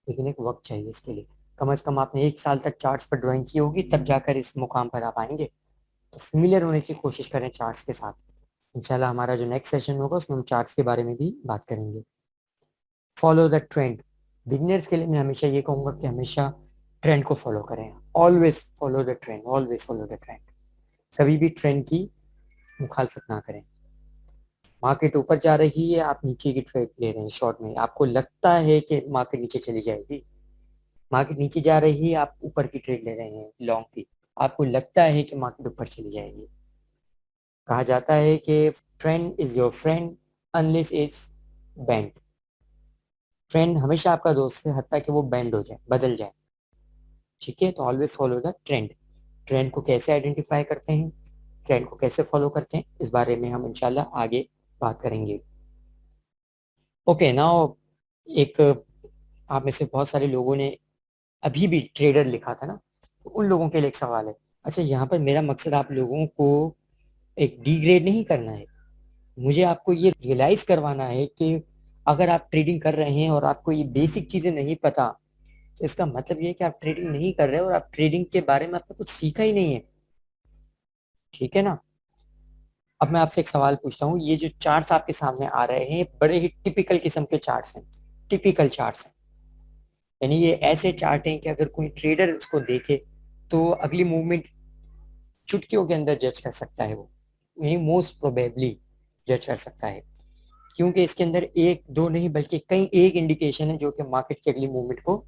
लेकिन एक वक्त चाहिए इसके लिए, कम से कम आपने 1 साल तक चार्ट्स पर ड्राइंग की होगी, तब जाकर इस मुकाम पर आप आएंगे। तो फेमिलियर होने की कोशिश करें चार्ट्स के साथ। इंशाल्लाह हमारा जो नेक्स्ट सेशन होगा उसमें हम चार्ट्स के बारे में भी बात करेंगे। Follow the trend. बिगनर्स के लिए मैं हमेशा ये कहूंगा कि हमेशा ट्रेंड को फॉलो करें। Always follow the trend, always follow the trend. कभी भी ट्रेंड की मुखालफत ना करें। मार्केट ऊपर जा रही है, आप नीचे की ट्रेड ले रहे हैं शॉर्ट में, आपको लगता है कि मार्केट नीचे चली जाएगी। मार्केट नीचे जा रही है, आप ऊपर की ट्रेड ले रहे हैं लॉन्ग की, आपको लगता है कि मार्केट ऊपर चली जाएगी। कहा जाता है कि trend is your friend unless is bend. Trend हमेशा आपका दोस्त है, हत्ता कि वो बेंड हो जाए, बदल जाए। ठीक है, तो always follow the trend. Trend को कैसे आइडेंटिफाई करते हैं, ट्रेंड को कैसे फॉलो करते हैं, इस बारे में हम इंशाल्लाह आगे बात करेंगे। ओके नाउ, एक, आप में से बहुत सारे लोगों ने अभी भी ट्रेडर लिखा था ना, तो उन लोगों के लिए एक सवाल है। अच्छा, यहाँ पर मेरा मकसद आप लोगों को एक डी ग्रेड नहीं करना है, मुझे आपको ये रियलाइज करवाना है कि अगर आप ट्रेडिंग कर रहे हैं और आपको ये बेसिक चीजें नहीं पता, तो इसका मतलब ये है कि आप ट्रेडिंग नहीं कर रहे हो और आप ट्रेडिंग के बारे में आपने कुछ सीखा ही नहीं है। ठीक है ना? अब मैं आपसे एक सवाल पूछता हूँ, ये जो चार्ट्स आपके सामने आ रहे हैं बड़े ही टिपिकल किस्म के चार्ट्स हैं, टिपिकल चार्ट्स हैं। यानी ये ऐसे चार्ट हैं कि अगर कोई ट्रेडर उसको देखे तो अगली मूवमेंट चुटकियों के अंदर जज कर सकता है वो, यानी मोस्ट प्रोबेबली जज कर सकता है, क्योंकि इसके अंदर एक दो नहीं बल्कि कई एक इंडिकेशन है जो कि मार्केट की अगली मूवमेंट को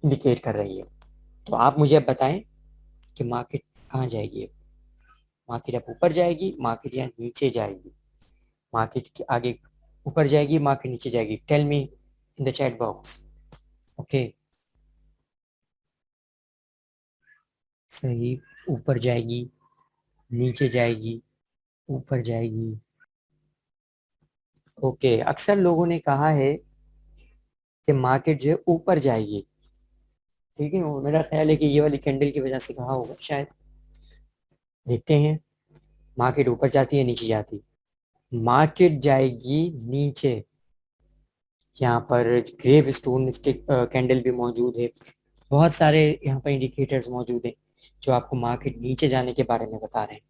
इंडिकेट कर रही है। तो आप मुझे अब बताएं कि मार्केट कहाँ जाएगी। मार्केट अब ऊपर जाएगी, मार्केट या नीचे जाएगी, मार्केट के आगे ऊपर जाएगी, मार्केट नीचे जाएगी? Tell me in the chat box. Okay, सही। ऊपर जाएगी, नीचे जाएगी, ऊपर जाएगी। ओके, अक्सर लोगों ने कहा है कि मार्केट जो है ऊपर जाएगी। ठीक है, वो मेरा ख्याल है कि ये वाली कैंडल की वजह से कहा होगा शायद। देखते हैं, मार्केट ऊपर जाती है नीचे जाती? मार्केट जाएगी नीचे। यहाँ पर ग्रेव स्टोन स्टिक कैंडल भी मौजूद है, बहुत सारे यहाँ पर इंडिकेटर्स मौजूद हैं जो आपको मार्केट नीचे जाने के बारे में बता रहे हैं।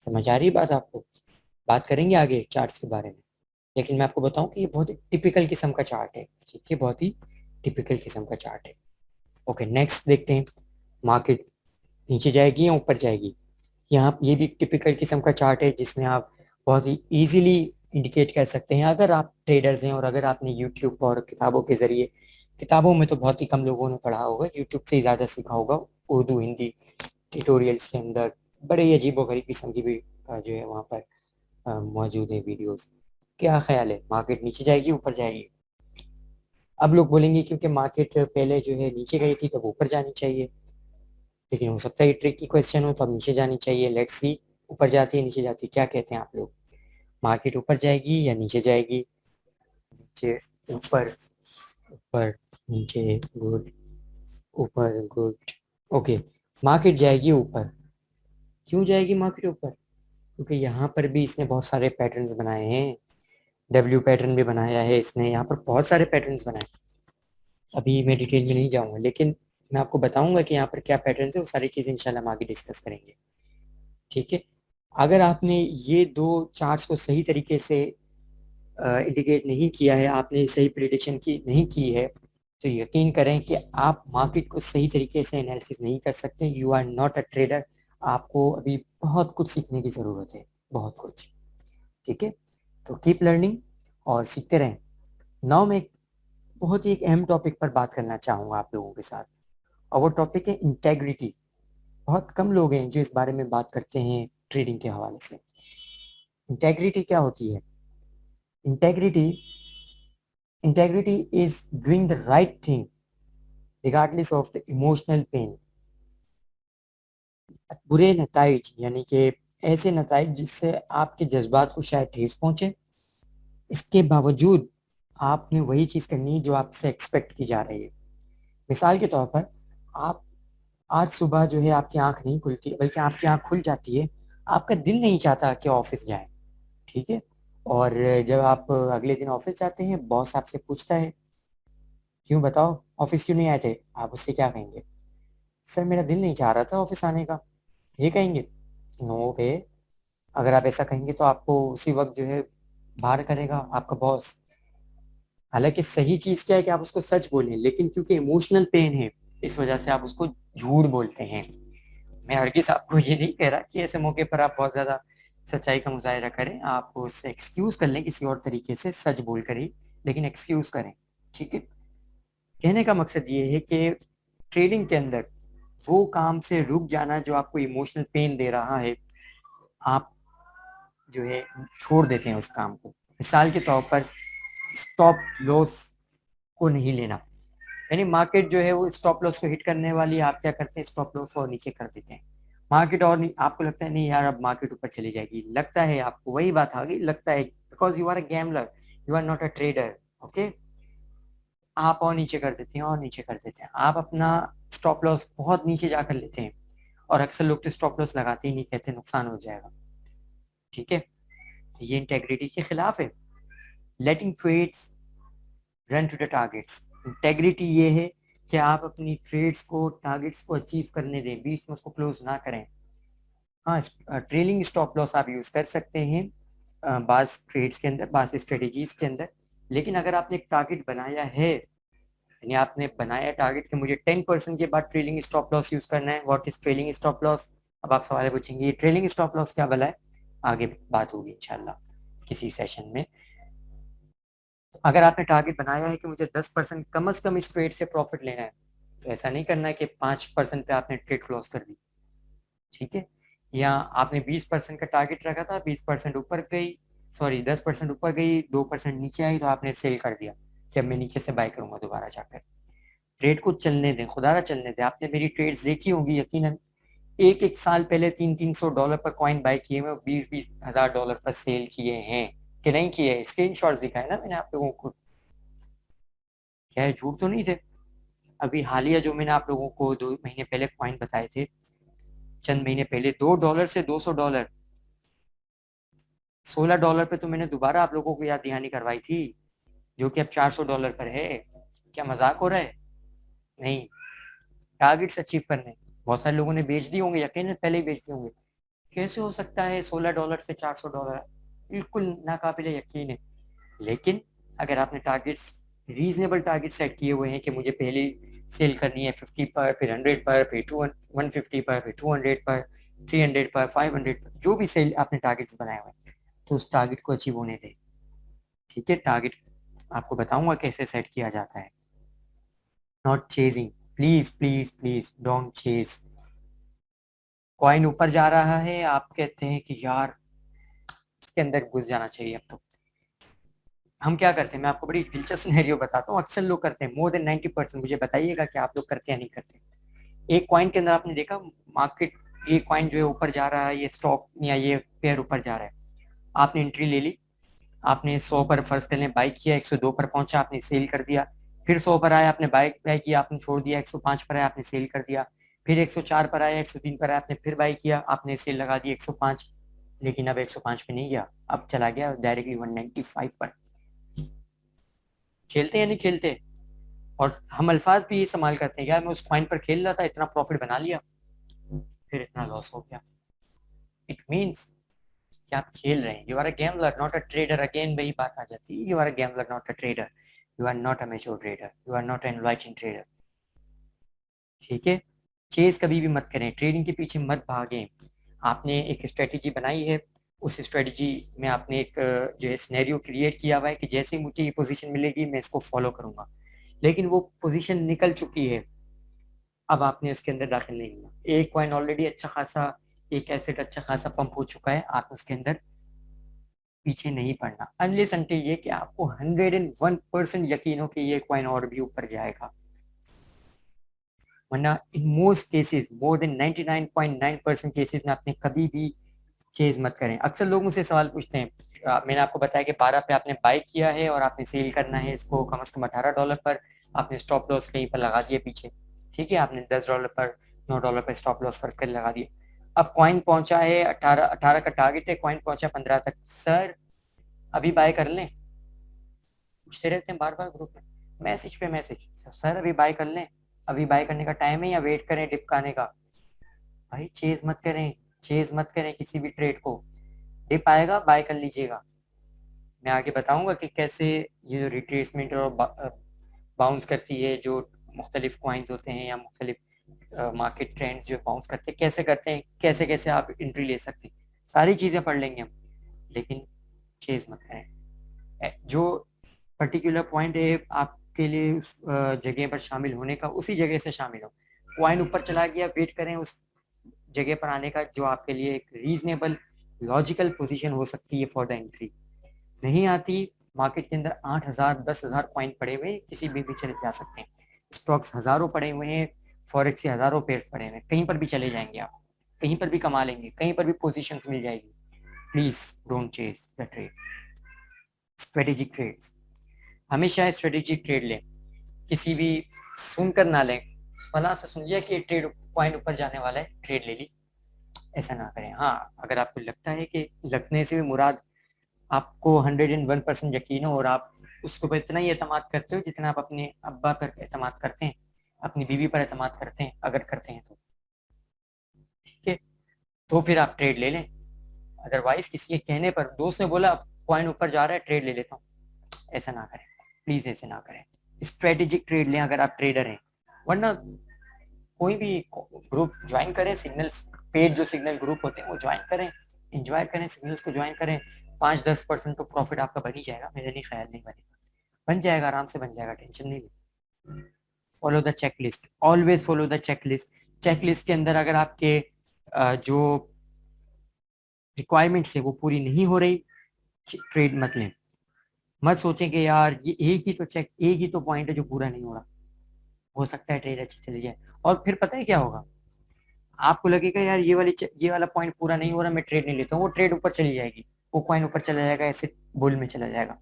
समझ आ रही बात आपको? बात करेंगे आगे चार्ट्स के बारे में, लेकिन मैं आपको बताऊं कि ये बहुत ही टिपिकल किस्म का चार्ट है। ठीक है, बहुत ही टिपिकल किस्म का चार्ट है। ओके, नेक्स्ट देखते हैं, मार्केट नीचे जाएगी या ऊपर जाएगी? यहाँ ये भी टिपिकल किस्म का चार्ट है जिसमें आप बहुत ही इजीली इंडिकेट कर सकते हैं अगर आप ट्रेडर्स हैं और अगर आपने यूट्यूब और किताबों के जरिए, किताबों में तो बहुत ही कम लोगों ने पढ़ा होगा, यूट्यूब से ही ज़्यादा सीखा होगा, उर्दू हिंदी ट्यूटोरियल्स के अंदर बड़े ही अजीब गरीब किस्म की भी जो है वहाँ पर मौजूद है वीडियोस। क्या ख्याल है, मार्केट नीचे जाएगी ऊपर जाएगी? अब लोग बोलेंगे क्योंकि मार्केट पहले जो है नीचे गई थी तो ऊपर जानी चाहिए, लेकिन हो सकता है ये ट्रिक की क्वेश्चन हो तो अब नीचे जानी चाहिए। लेट्स सी, ऊपर जाती है नीचे जाती है, क्या कहते हैं आप लोग? मार्केट ऊपर जाएगी या नीचे जाएगी? नीचे, ऊपर, ऊपर, नीचे, गुड, ऊपर, गुड। ओके, मार्केट जाएगी ऊपर। क्यों जाएगी मार्केट ऊपर? क्योंकि यहाँ पर भी इसने बहुत सारे पैटर्न्स बनाए हैं, डब्ल्यू पैटर्न भी बनाया है इसने, यहाँ पर बहुत सारे पैटर्न्स बनाए। अभी मैं डिटेल में नहीं जाऊंगा, लेकिन मैं आपको बताऊंगा कि यहाँ पर क्या पैटर्न्स है, वो सारी चीजें इंशाल्लाह हम आगे डिस्कस करेंगे। ठीक है, अगर आपने ये दो चार्ट्स को सही तरीके से इंडिकेट नहीं किया है, आपने सही प्रिडिक्शन की नहीं की है, तो यकीन करें कि आप मार्केट को सही तरीके से एनालिसिस नहीं कर सकते। You are not a trader. आपको अभी बहुत कुछ सीखने की ज़रूरत है, बहुत कुछ। ठीक है, तो कीप लर्निंग और सीखते रहें। नाउ मैं एक बहुत ही एक अहम टॉपिक पर बात करना चाहूँगा आप लोगों के साथ, और वो टॉपिक है इंटेग्रिटी। बहुत कम लोग हैं जो इस बारे में बात करते हैं ट्रेडिंग के हवाले से। इंटेग्रिटी क्या होती है? Integrity integrity is doing the right thing regardless of the emotional pain. बुरे नताइज यानी कि ऐसे नताइज जिससे आपके जज्बात को शायद ठेस पहुंचे, इसके बावजूद आपने वही चीज करनी है जो आपसे एक्सपेक्ट की जा रही है। मिसाल के तौर पर, आप आज सुबह जो है आपकी आंख नहीं खुलती बल्कि आपकी आंख खुल जाती है, आपका दिल नहीं चाहता कि ऑफिस जाए। ठीक है, और जब आप अगले दिन ऑफिस जाते हैं, बॉस आपसे पूछता है क्यों, बताओ ऑफिस क्यों नहीं आए थे? आप उससे क्या कहेंगे? सर मेरा दिल नहीं चाह रहा था ऑफिस आने का, ये कहेंगे? नो वे। अगर आप ऐसा कहेंगे तो आपको उसी वक्त जो है बाहर करेगा आपका बॉस। हालांकि सही चीज क्या है कि आप उसको सच बोलें, लेकिन क्योंकि इमोशनल पेन है इस वजह से आप उसको झूठ बोलते हैं। मैं हरगिज आपको ये नहीं कह रहा कि ऐसे मौके पर आप बहुत ज्यादा सच्चाई का मुजाहिरा करें, आप उससे एक्सक्यूज कर लें किसी और तरीके से, सच बोल कर ही, लेकिन एक्सक्यूज करें। ठीक है, कहने का मकसद ये है कि ट्रेडिंग के अंदर वो काम से रुक जाना जो आपको इमोशनल पेन दे रहा है, आप जो है छोड़ देते हैं उस काम को। मिसाल के तौर पर, स्टॉप लॉस को नहीं लेना, यानी मार्केट जो है वो स्टॉप लॉस को हिट करने वाली, आप क्या करते हैं, स्टॉप लॉस को नीचे कर देते हैं। मार्केट और नहीं, आपको लगता है नहीं यार अब मार्केट ऊपर चली जाएगी, लगता है आपको, वही बात आ गई, लगता है, because you are a gambler, you are not a trader. Okay, आप और नीचे कर देते हैं और नीचे कर देते हैं, आप अपना स्टॉप लॉस बहुत नीचे जाकर लेते हैं, और अक्सर लोग तो स्टॉप लॉस लगाते ही नहीं, कहते नुकसान हो जाएगा। ठीक है, ये इंटेग्रिटी के खिलाफ है। Letting trades run to the targets, integrity ये है कि आप अपनी ट्रेड्स को टारगेट्स को अचीव करने दें, बीच में उसको क्लोज ना करें। हाँ, ट्रेलिंग स्टॉप लॉस आप यूज कर सकते हैं बास ट्रेड्स के अंदर, बास स्ट्रेटेजीज के अंदर। लेकिन अगर आपने एक टारगेट बनाया है, यानी आपने बनाया टारगेट कि मुझे 10% के बाद ट्रेलिंग स्टॉप लॉस यूज करना है, what is trailing stop loss? अब आप सवाल पूछेंगे ये ट्रेलिंग स्टॉप लॉस क्या भला है? आगे बात होगी इंशाल्लाह किसी सेशन में। अगर आपने टारगेट बनाया है कि मुझे 10% कम से कम इस ट्रेड से प्रॉफिट लेना है, तो ऐसा नहीं करना है कि 5% पे आपने ट्रेड क्लोज कर दी, ठीक है? या आपने 20% का टारगेट रखा था, 20% ऊपर गई, सॉरी 10% ऊपर गई, 2% नीचे आई, तो आपने सेल कर दिया कि अब मैं नीचे से बाय करूंगा दोबारा जाकर। ट्रेड को चलने दें, खुदारा चलने दें। आपने मेरी ट्रेड्स देखी होंगी यकीनन, एक एक साल पहले $300-300 पर कॉइन बाय किए हुए, 20-20 हज़ार पर सेल किए हैं कि नहीं किए? स्क्रीन शॉट दिखाए ना मैंने आप लोगों को, क्या है, झूठ तो नहीं थे? अभी हालिया जो मैंने आप लोगों को 2 महीने पहले कॉइन बताए थे, चंद महीने पहले, $2 से $200, $16 पे तो मैंने दोबारा आप लोगों को याद दहानी करवाई थी, जो कि अब $400 पर है। क्या मजाक हो रहा है? नहीं, टारगेट्स अचीव करने। बहुत सारे लोगों ने बेच दी होंगे, यकीन पहले ही बेच दिए होंगे। कैसे हो सकता है $16 से $400? बिल्कुल नाकाबिले यकीन है। लेकिन अगर आपने टारगेट्स, रीजनेबल टारगेट सेट किए हुए हैं कि मुझे पहले सेल करनी है 50 पर, फिर 100 पर, फिर 150 पर, फिर 200 पर, 300 पर, 500 पर, जो भी सेल आपने टारगेट्स बनाए हुए हैं, तो उस टारगेट को अचीव होने दें, ठीक है? टारगेट आपको बताऊंगा कैसे सेट किया जाता है। Not chasing, please please please don't chase. Coin ऊपर जा रहा है, आप कहते हैं कि यार इसके अंदर घुस जाना चाहिए अब तो। हम क्या करते हैं, मैं आपको बड़ी दिलचस्प सिनेरियो बताता हूँ, अक्सर लोग करते हैं, मोर देन 90%। मुझे बताइएगा कि आप लोग करते हैं या नहीं करते। एक कॉइन के अंदर आपने देखा मार्केट, ये कॉइन जो है ऊपर जा रहा है, ये स्टॉक या ये पेयर ऊपर जा रहा है, आपने एंट्री ले ली, आपने 100 पर फर्ज कर लें बाई किया, 102 पर पहुंचा, आपने सेल कर दिया। फिर 100 पर आया, आपने बाई किया, आपने छोड़ दिया, 105 पर आया, आपने सेल कर दिया। फिर 104 पर आया, 103 पर आया, आपने फिर बाई किया, आपने सेल लगा दी 105। लेकिन अब 105 पे नहीं गया, अब चला गया डायरेक्टली 195 पर। खेलते हैं या नहीं खेलते? और हम अल्फाज भी ये इस्तेमाल करते हैं, यार मैं उस कॉइन पर खेल रहा था, इतना प्रॉफिट बना लिया, फिर इतना लॉस हो गया। इट मीन्स कि आप खेल रहे हैं, you are a gambler not a trader. Again वही बात आ जाती है, you are a gambler not a trader, you are not a mature trader, you are not an enlightened trader, ठीक है? चेज कभी भी मत करें, ट्रेडिंग के पीछे मत भागें। आपने एक स्ट्रेटेजी बनाई है, उस स्ट्रेटेजी में आपने एक जो है सिनेरियो क्रिएट किया हुआ है कि जैसे ही मुझे ये पोजीशन मिलेगी मैं इसको फॉलो करूंगा, लेकिन वो पोजीशन निकल चुकी है, अब आपने इसके अंदर दाखिल नहीं होना। एक कॉइन ऑलरेडी अच्छा खासा, एक एसेट अच्छा खासा पंप हो चुका है, आप उसके अंदर पीछे नहीं पड़ना, अनलेस अनटिल ये कि आपको 101% यकीन हो कि ये कॉइन और भी ऊपर जाएगा। वरना in most cases, more than 99.9% cases में आपने कभी भी चेज मत करें। अक्सर लोग मुझसे सवाल पूछते हैं, मैंने आपको बताया कि 12 पे आपने बाय किया है और आपने सेल करना है इसको कम से कम $18 पर, आपने स्टॉप लॉस कहीं पर लगा दिया पीछे, ठीक है? आपने $10 पर, $9 पर स्टॉप लॉस पर कर लगा दिया। अब कॉइन पहुंचा है 18 का टारगेट है, कॉइन पहुंचा 15 तक, सर अभी बाय कर लें? पूछते रहते हैं बार बार ग्रुप में, मैसेज पे मैसेज, सर अभी बाय कर लें, अभी बाय करने का टाइम है या वेट करें डिप आने का? भाई चेज मत करें, चेज मत करें किसी भी ट्रेड को, डिप आएगा बाय कर लीजिएगा। मैं आगे बताऊंगा कि कैसे ये जो रिट्रेसमेंट और बाउंस करती है, जो मुख्तलिफ कॉइन्स होते हैं या मुख्तलिफ मार्केट ट्रेंड्स जो बाउंस करते हैं कैसे करते हैं, कैसे कैसे आप एंट्री ले सकते हैं, सारी चीज़ें पढ़ लेंगे हम। लेकिन चेज मत करें, जो पर्टिकुलर पॉइंट है आपके लिए उस जगह पर शामिल होने का, उसी जगह से शामिल हो। कॉइन ऊपर चला गया, वेट करें उस जगह पर आने का जो आपके लिए एक रीजनेबल लॉजिकल पोजीशन हो सकती है फॉर द एंट्री। नहीं आती, मार्केट के अंदर 8,000 10,000 कॉइन पड़े हुए, किसी भी चले जा सकते हैं, स्टॉक्स हजारों पड़े हुए हैं, फॉरेक्स के हजारों पेयर्स पड़े हुए हैं, कहीं पर भी चले जाएंगे आप, कहीं पर भी कमा लेंगे, कहीं पर भी पोजीशंस मिल जाएगी। Please don't chase the trade, strategic trades, हमेशा स्ट्रेटेजिक ट्रेड लें, किसी भी सुनकर ना लें, फला से सुन लिया कि ट्रेड पॉइंट ऊपर जाने वाला है ट्रेड ले ली, ऐसा ना करें। हाँ, अगर आपको लगता है कि लगने से भी मुराद आपको 101% यकीन हो और आप उसके ऊपर इतना ही एतमाद करते हो जितना आप अपने अब्बा पर एतमाद करते हैं, अपनी बीवी पर एतमाद करते हैं, अगर करते हैं तो ठीक है, तो फिर आप ट्रेड ले लें। अदरवाइज किसी के कहने पर, दोस्त ने बोला कॉइन ऊपर जा रहा है ट्रेड ले लेता हूँ, ऐसा ना करें प्लीज, ऐसे ना करें। स्ट्रेटेजिक ट्रेड लें अगर आप ट्रेडर हैं, वरना कोई भी ग्रुप ज्वाइन करें, सिग्नल्स पेड जो सिग्नल ग्रुप होते हैं वो ज्वाइन करें, एंजॉय करें, सिग्नल्स को ज्वाइन करें। 5-10% तो प्रॉफिट आपका बन ही जाएगा, मेरे नहीं ख्याल नहीं बनेगा, बन जाएगा, आराम से बन जाएगा, टेंशन नहीं ली। Follow the checklist, always follow the checklist. Checklist के अंदर अगर आपके जो रिक्वायरमेंट्स है वो पूरी नहीं हो रही, ट्रेड मत लें। मत सोचें कि यार ये एक ही तो पॉइंट है जो पूरा नहीं हो रहा, हो सकता है ट्रेड अच्छी चली जाए, और फिर पता है क्या होगा, आपको लगेगा यार ये वाला पॉइंट पूरा नहीं हो रहा, मैं ट्रेड नहीं लेता हूँ, वो ट्रेड ऊपर चली जाएगी, वो कॉइन ऊपर चला जाएगा, ऐसे बुल में चला जाएगा,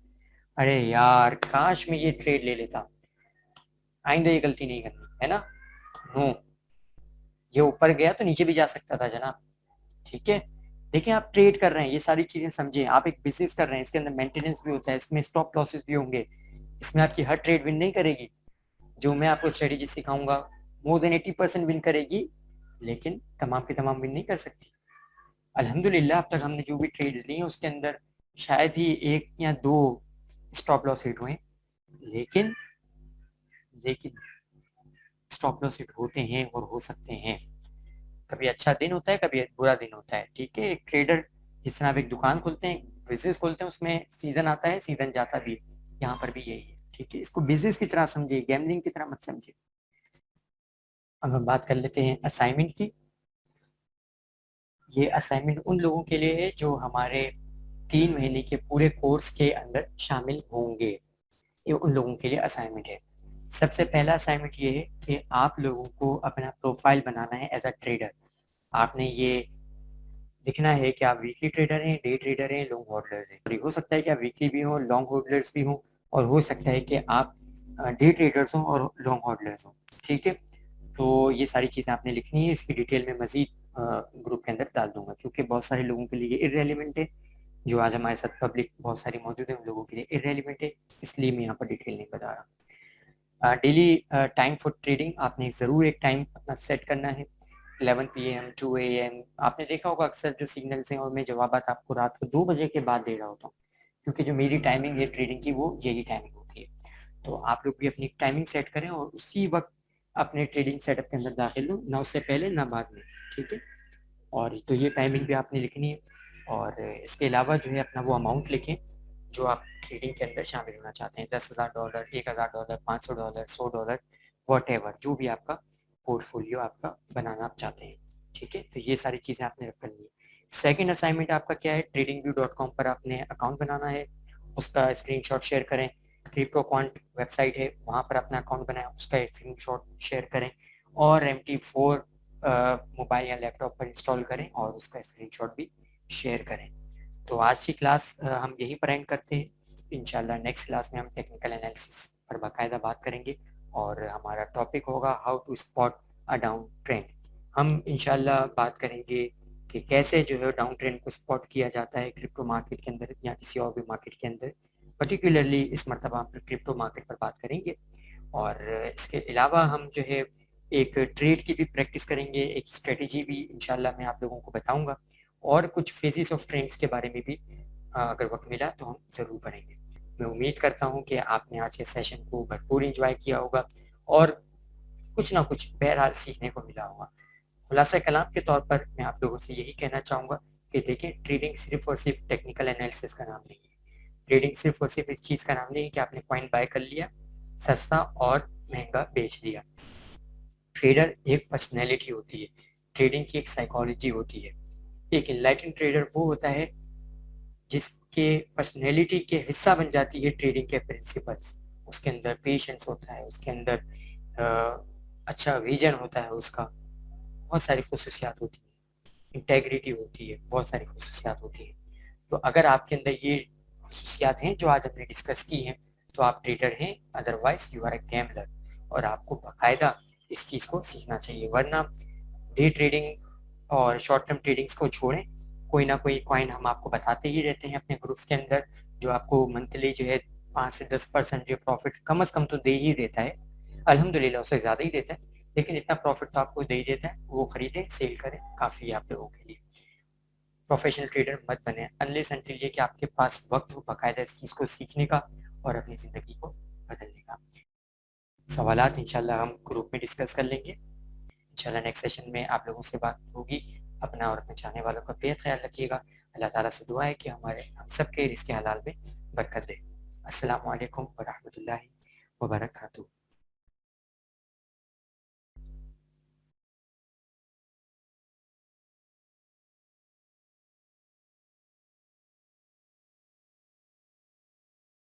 अरे यार काश मैं ये ट्रेड ले लेता, आइंदा ये गलती नहीं करनी है ना। नो, ये ऊपर गया तो नीचे भी जा सकता था जनाब, ठीक है। देखिए आप ट्रेड कर रहे हैं, ये सारी चीजें समझें, आप एक बिजनेस कर रहे हैं, इसके अंदर मेंटेनेंस भी होता है, इसमें स्टॉप लॉसेस भी होंगे, इसमें आपकी हर ट्रेड विन नहीं करेगी, जो मैं आपको स्ट्रेटेजी सिखाऊंगा मोर देन 80% विन करेगी, लेकिन तमाम की तमाम विन नहीं कर सकती। अल्हम्दुलिल्लाह अब तक हमने जो भी ट्रेड्स ली हैं उसके अंदर शायद ही 1 या 2 स्टॉप लॉस हिट हुए, लेकिन लेकिन स्टॉप लॉस हिट होते हैं और हो सकते हैं। कभी अच्छा दिन होता है, कभी बुरा दिन होता है, ठीक है। एक ट्रेडर जिस तरह आप एक दुकान खोलते हैं, बिजनेस खोलते हैं, उसमें सीजन आता है, सीजन जाता भी है, यहाँ पर भी यही है, ठीक है। इसको बिजनेस की तरह समझिए, गैमलिंग की तरह मत समझिए। अब हम बात कर लेते हैं असाइनमेंट की। ये असाइनमेंट उन लोगों के लिए है जो हमारे 3 महीने के पूरे कोर्स के अंदर शामिल होंगे, ये उन लोगों के लिए असाइनमेंट है। सबसे पहला असाइनमेंट ये है कि आप लोगों को अपना प्रोफाइल बनाना है एज अ ट्रेडर। आपने ये लिखना है कि आप वीकली ट्रेडर हैं, डे ट्रेडर हैं, लॉन्ग होल्डर्स हैं। और हो सकता है कि आप वीकली भी हो, लॉन्ग होल्डर्स भी हो, और हो सकता है कि आप डे ट्रेडर्स हों और लॉन्ग होल्डर्स हों, ठीक है। तो ये सारी चीज़ें आपने लिखनी है, इसकी डिटेल में मजीद ग्रुप के अंदर डाल दूंगा, क्योंकि बहुत सारे लोगों के लिए ये इररेलेवेंट है, जो आज हमारे साथ पब्लिक बहुत सारी मौजूद है उन लोगों के लिए इररेलेवेंट है, इसलिए मैं यहाँ पर डिटेल नहीं बता रहा। डेली टाइम फॉर ट्रेडिंग आपने ज़रूर एक टाइम अपना सेट करना है, 11 PM 2 AM। आपने देखा होगा अक्सर जो सिग्नल्स हैं और मैं जवाब आपको रात को 2 बजे के बाद दे रहा होता हूँ, क्योंकि जो मेरी टाइमिंग है ट्रेडिंग की वो यही टाइमिंग होती है। तो आप लोग भी अपनी टाइमिंग सेट करें और उसी वक्त अपने ट्रेडिंग सेटअप के अंदर दाखिल हो, ना उससे पहले ना बाद में, ठीक है। और तो ये टाइमिंग भी आपने लिखनी है, और इसके अलावा जो है अपना वो अमाउंट लिखें जो आप ट्रेडिंग के अंदर शामिल होना चाहते हैं, $10,000, $1,000, $500, $100, वॉट एवर, जो भी आपका पोर्टफोलियो आपका बनाना आप चाहते हैं, ठीक है। तो ये सारी चीज़ें आपने रख करनी है। सेकेंड असाइनमेंट आपका क्या है, tradingview.com पर आपने अकाउंट बनाना है, उसका स्क्रीनशॉट शेयर करें। क्रिप्टो क्वांट वेबसाइट है, वहाँ पर अपना अकाउंट बनाएं, उसका स्क्रीनशॉट शेयर करें, और MT4 मोबाइल या लैपटॉप पर इंस्टॉल करें और उसका स्क्रीनशॉट भी शेयर करें। तो आज की क्लास हम यहीं पर एंड करते हैं। इंशाल्लाह नेक्स्ट क्लास में हम टेक्निकल एनालिसिस पर बाकायदा बात करेंगे, और हमारा टॉपिक होगा how to spot a down trend. हम इंशाल्लाह बात करेंगे कि कैसे जो है डाउन ट्रेंड को स्पॉट किया जाता है क्रिप्टो मार्केट के अंदर या किसी और भी मार्केट के अंदर। पर्टिकुलरली इस मरतबा हम क्रिप्टो मार्केट पर बात करेंगे, और इसके अलावा हम जो है एक ट्रेड की भी प्रैक्टिस करेंगे, एक स्ट्रेटेजी भी इंशाल्लाह मैं आप लोगों को बताऊंगा, और कुछ फेजेस ऑफ ट्रेंड्स के बारे में भी अगर वक्त मिला तो हम ज़रूर पढ़ेंगे। मैं उम्मीद करता हूँ कि आपने आज के सेशन को भरपूर इंजॉय किया होगा और कुछ ना कुछ बहरहाल सीखने को मिला होगा। खुलासा कलाम के तौर पर मैं आप लोगों से यही कहना चाहूँगा कि देखिए, ट्रेडिंग सिर्फ और सिर्फ टेक्निकल एनालिसिस का नाम नहीं है। ट्रेडिंग सिर्फ और सिर्फ इस चीज़ का नाम नहीं है कि आपने कॉइन बाय कर लिया, सस्ता और महंगा बेच दिया। ट्रेडर एक पर्सनैलिटी होती है, ट्रेडिंग की एक साइकोलॉजी होती है। एक इनलाइटेंड ट्रेडर वो होता है जिसके पर्सनैलिटी के हिस्सा बन जाती है ट्रेडिंग के प्रिंसिपल्स। उसके अंदर पेशेंस होता है, उसके अंदर अच्छा विजन होता है, उसका बहुत सारी खसूसियात होती है, इंटेग्रिटी होती है, बहुत सारी खसूसियात होती है। तो अगर आपके अंदर ये खसूसियात हैं जो आज हमने डिस्कस की हैं, तो आप ट्रेडर हैं, otherwise you are a gambler, और आपको बाकायदा इस चीज़ को सीखना चाहिए। वरना डे ट्रेडिंग और शॉर्ट टर्म ट्रेडिंग्स को छोड़ें कोई ना कोई कॉइन हम आपको बताते ही रहते हैं अपने ग्रुप्स के अंदर, जो आपको मंथली जो है 5 से 10% जो प्रॉफिट कम से कम तो दे ही देता है। अल्हम्दुलिल्लाह उससे ज़्यादा ही देता है, लेकिन इतना प्रॉफिट तो आपको दे ही देता है। वो खरीदें, सेल करें, काफ़ी है आप लोगों के लिए। प्रोफेशनल ट्रेडर मत बने अनलेस अनटिल ये कि आपके पास वक्त हो बाकायदा इस चीज़ को सीखने का और अपनी ज़िंदगी को बदलने का। सवालात इंशाल्लाह हम ग्रुप में डिस्कस कर लेंगे। इंशाल्लाह नेक्स्ट सेशन में आप लोगों से बात होगी। अपना और अपने चाहने वालों का बेहद ख्याल रखिएगा। अल्लाह ताला से दुआ है कि हम सब के रिज़्क़ हलाल में बरकत दे। अस्सलामु अलैकुम व रहमतुल्लाहि व बरकातुहू।